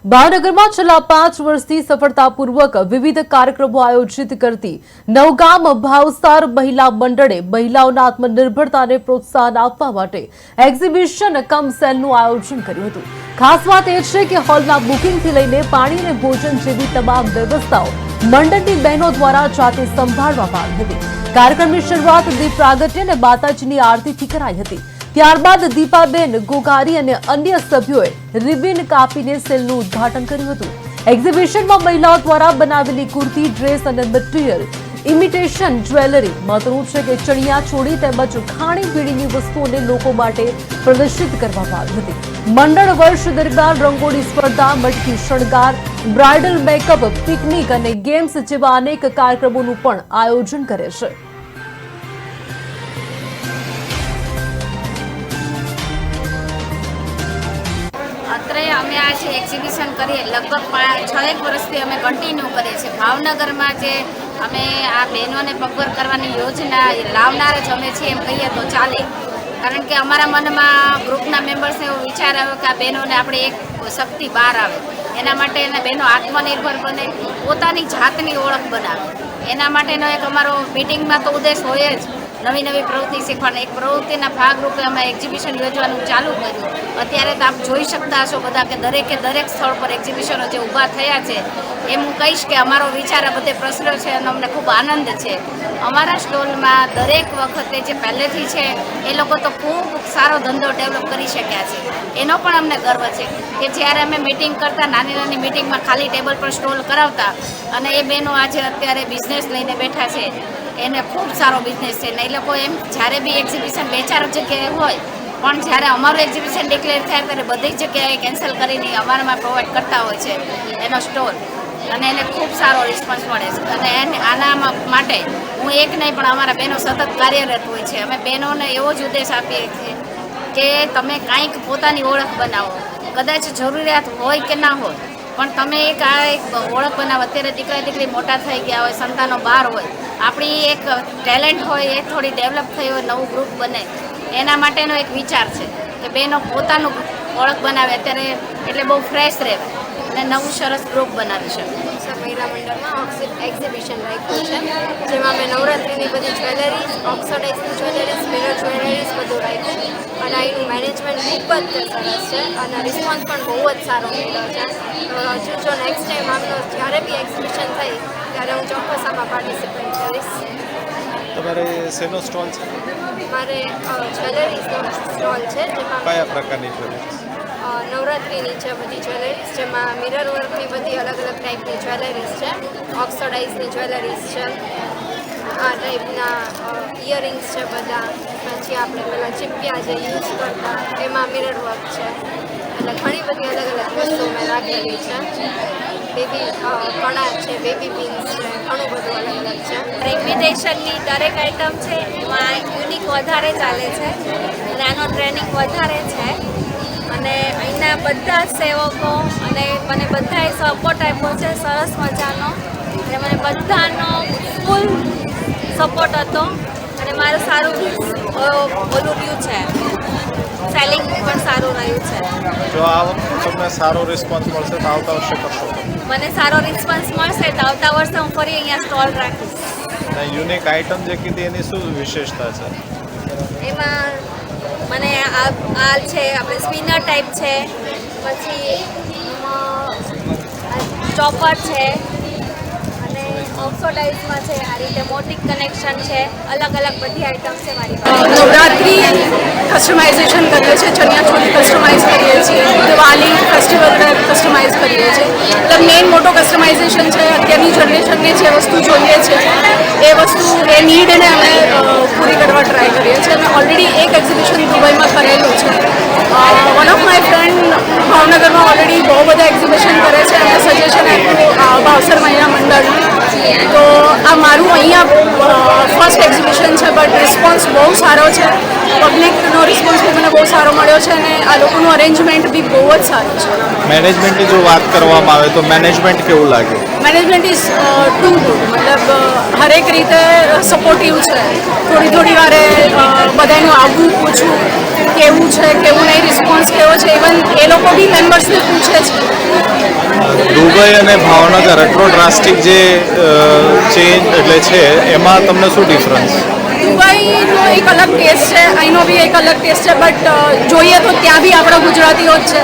ભાવનગરમાં છેલ્લા 5 વર્ષથી સફળતાપૂર્વક વિવિધ કાર્યક્રમો આયોજિત કરતી નવગામ ભાવસાર મહિલા મંડળે મહિલાઓના આત્મનિર્ભરતાને પ્રોત્સાહન આપવા માટે એક્ઝિબિશન કમ સેલનું આયોજન કર્યું હતું। ખાસ વાત એ છે કે હોલના બુકિંગથી લઈને પાણી અને ભોજન જેવી તમામ વ્યવસ્થાઓ મંડળની બહેનો દ્વારા જાતે સંભાળવામાં આવી હતી। કાર્યક્રમની શરૂઆત દીપ પ્રાગટ્ય અને માતાજીની આરતીથી કરાઈ હતી। ત્યારબાદ દીપાબેન ગોગારી અને અન્ય સભ્યોએ રિબિન કાપીને સેલનું ઉદ્ઘાટન કર્યું હતું। એક્ઝિબિશનમાં મહિલાઓ દ્વારા બનાવેલી કુર્તી, ડ્રેસ અને મટીરીયલ, ઇમિટેશન જ્વેલરી, મહત્વનું છે કે ચણિયા ચોળી તેમજ ખાણીપીણીની વસ્તુઓને લોકો માટે પ્રદર્શિત કરવામાં આવી હતી। મંડળ વર્ષ દરમિયાન રંગોળી સ્પર્ધા, મટકી શણગાર, બ્રાઇડલ મેકઅપ, પિકનિક અને ગેમ્સ જેવા અનેક કાર્યક્રમોનું પણ આયોજન કરે છે। અત્રે અમે આ છે એક્ઝિબિશન કરીએ લગભગ 6 વર્ષથી અમે કન્ટિન્યુ કરીએ છીએ। ભાવનગરમાં જે અમે આ બહેનોને પગભર કરવાની યોજના લાવનાર જ અમે છીએ એમ કહીએ તો ચાલે, કારણ કે અમારા મનમાં ગ્રુપના મેમ્બર્સને એવો વિચાર આવ્યો કે આ બહેનોને આપણે એક શક્તિ બહાર આવે, એના માટે એના બહેનો આત્મનિર્ભર બને, પોતાની જાતની ઓળખ બનાવે, એના માટેનો એક અમારો મિટિંગમાં તો ઉદ્દેશ હોય જ નવી નવી પ્રવૃત્તિ શીખવાનો। એક પ્રવૃત્તિના ભાગરૂપે અમે એક્ઝિબિશન યોજવાનું ચાલુ કર્યું। અત્યારે તો આપ જોઈ શકતા હશો બધા કે દરેક સ્થળ પર એક્ઝિબિશનો જે ઊભા થયા છે, એમ હું કહીશ કે અમારો વિચાર આ બધે પ્રસર્યો છે અને અમને ખૂબ આનંદ છે। અમારા સ્ટોલમાં દરેક વખતે જે પહેલેથી છે એ લોકો તો ખૂબ સારો ધંધો ડેવલપ કરી શક્યા છે, એનો પણ અમને ગર્વ છે કે જ્યારે અમે મિટિંગ કરતા નાની નાની મિટિંગમાં ખાલી ટેબલ પર સ્ટોલ કરાવતા અને એ બહેનો આજે અત્યારે બિઝનેસ લઈને બેઠા છે, એને ખૂબ સારો બિઝનેસ છે ને એ લોકો એમ જ્યારે બી એક્ઝિબિશન 2-4 જગ્યાએ હોય પણ જ્યારે અમારું એક્ઝિબિશન ડિક્લેર થાય ત્યારે બધી જગ્યાએ કેન્સલ કરીને અમારામાં પ્રોવાઈડ કરતા હોય છે એનો સ્ટોલ, અને એને ખૂબ સારો રિસ્પોન્સ મળે છે। અને એને આના માટે હું એક નહીં પણ અમારા બહેનો સતત કાર્યરત હોય છે। અમે બહેનોને એવો જ ઉદ્દેશ આપીએ છીએ કે તમે કાંઈક પોતાની ઓળખ બનાવો, કદાચ જરૂરિયાત હોય કે ના હોય પણ તમે એક ઓળખ બનાવો। અત્યારે દીકરા દીકરી મોટા થઈ ગયા હોય, સંતાનો બહાર હોય, આપણી એક ટેલેન્ટ હોય એ થોડી ડેવલપ થઈ હોય, નવું ગ્રુપ બને, એના માટેનો એક વિચાર છે કે બહેનો પોતાનું ઓળખ બનાવે અત્યારે એટલે બહુ ફ્રેશ રહે અને નવું સરસ ગ્રુપ બનાવી શકે। મહિલા મંડળમાં એક્ઝિબિશન રાખ્યું છે, જેમાં મેં નવરાત્રિની બધી જ્વેલરીઝ, ઓક્સોડાઇઝની જ્વેલરીઝ, મિરર જ્વેલરીઝ બધું રાખ્યું અને એનું મેનેજમેન્ટ ખૂબ જ સરસ છે અને રિસ્પોન્સ પણ બહુ જ સારો મળ્યો છે। હજુ જો નેક્સ્ટ ટાઈમ આમનો જ્યારે બી એક્ઝિબિશન થઈ ત્યારે હું ચોક્કસ આમાં પાર્ટિસિપેટ કરીશ। તમારે શેનો સ્ટોલ છે? મારે જ્વેલરીઝનો સ્ટોલ છે, જેમાં કયા પ્રકારની જ્વેલરીઝ? નવરાત્રિની છે બધી જ્વેલરીઝ, જેમાં મિરર વર્કની બધી અલગ અલગ ટાઈપની જ્વેલરીઝ છે, ઓક્સોડાઇઝની જ્વેલરીઝ છે, આ ટાઈપના ઇયરિંગ્સ છે બધા, પછી આપણે પેલા ચીપિયા જે યુઝ કરતા એમાં મિરર વર્ક છે, એટલે ઘણી બધી અલગ અલગ વસ્તુઓ મેં રાખેલી છે। બેબી કડા છે, બેબી પિન્સ છે, ઘણું બધું અલગ અલગ છે। ઇમિટેશનની દરેક આઇટમ છે એમાં યુનિક વધારે ચાલે છે અને આનો ટ્રેનિંગ વધારે છે અને અહીંના બધા સેવકો અને મને બધાએ સપોર્ટ આપ્યો છે સરસ મજાનો, અને મને બધાનો ફૂલ સપોર્ટ હતો અને મારું સારું ઓલું રહ્યું છે, સેલિંગ પણ સારું રહ્યું છે। જો આ વખતે તમને સારો રિસ્પોન્સ મળશે તો આવતા વર્ષે કરશો? મને સારો રિસ્પોન્સ મળશે તો આવતા વર્ષે હું ફરી અહીંયા સ્ટોલ રાખીશ। અને યુનિક આઇટમ જે કીધી એની શું વિશેષતા છે? એમાં મને આ છે આપણે સ્પિનર ટાઈપ છે, પછી ચોપર છે અને ઓક્સોડાઇઝમાં છે, આ રીતે મોટી કનેક્શન છે, અલગ અલગ બધી આઇટમ છે મારી પાસે। નવરાત્રિ કસ્ટમાઇઝેશન કરીએ છીએ, ચણિયા ચોળી કસ્ટમાઇઝ કરીએ છીએ, દિવાળી ફેસ્ટિવલ કસ્ટમાઇઝ કરીએ છીએ, એટલે મેઇન મોટો કસ્ટમાઇઝેશન છે। અત્યારની જનરેશનને જે વસ્તુ જોઈએ છે એ વસ્તુ એ નીડને અમે પૂરી કરવા ટ્રાય કરીએ છીએ। અમે ઓલરેડી એક એક્ઝિબિશન દુબઈમાં કરેલું છે। વન ઓફ માય ફ્રેન્ડ ભાવનગરમાં ઓલરેડી બહુ બધા એક્ઝિબિશન કરે છે, એમને સજેશન આપ્યું ભાવસર મહિલા મંડળ, તો આ મારું અહીંયા ફર્સ્ટ એક્ઝિબિશન છે, બટ રિસ્પોન્સ બહુ સારો છે. પબ્લિકનો રિસ્પોન્સ બી મને બહુ સારો મળ્યો છે અને આ લોકોનું અરેન્જમેન્ટ બી બહુ જ સારું છે. મેનેજમેન્ટની જો વાત કરવામાં આવે તો મેનેજમેન્ટ કેવું લાગ્યું? મેનેજમેન્ટ ઇઝ ટુ ગુડ, મતલબ હરેક રીતે સપોર્ટિવ છે. થોડી વારે બધાનું આવવું પૂછવું કેવું છે કેવું નહીં, રિસ્પોન્સ કેવો છે, ઇવન એ લોકો બી મેમ્બર્સને પૂછે છે. દુબઈ અને ભાવનગર આટલો ડ્રાસ્ટિક જે ચેન્જ એટલે છે એમાં તમને શું ડિફરન્સ? દુબઈનો એક અલગ ટેસ્ટ છે, અહીંનો બી એક અલગ ટેસ્ટ છે, બટ જોઈએ તો ત્યાં બી આપણા ગુજરાતીઓ જ છે.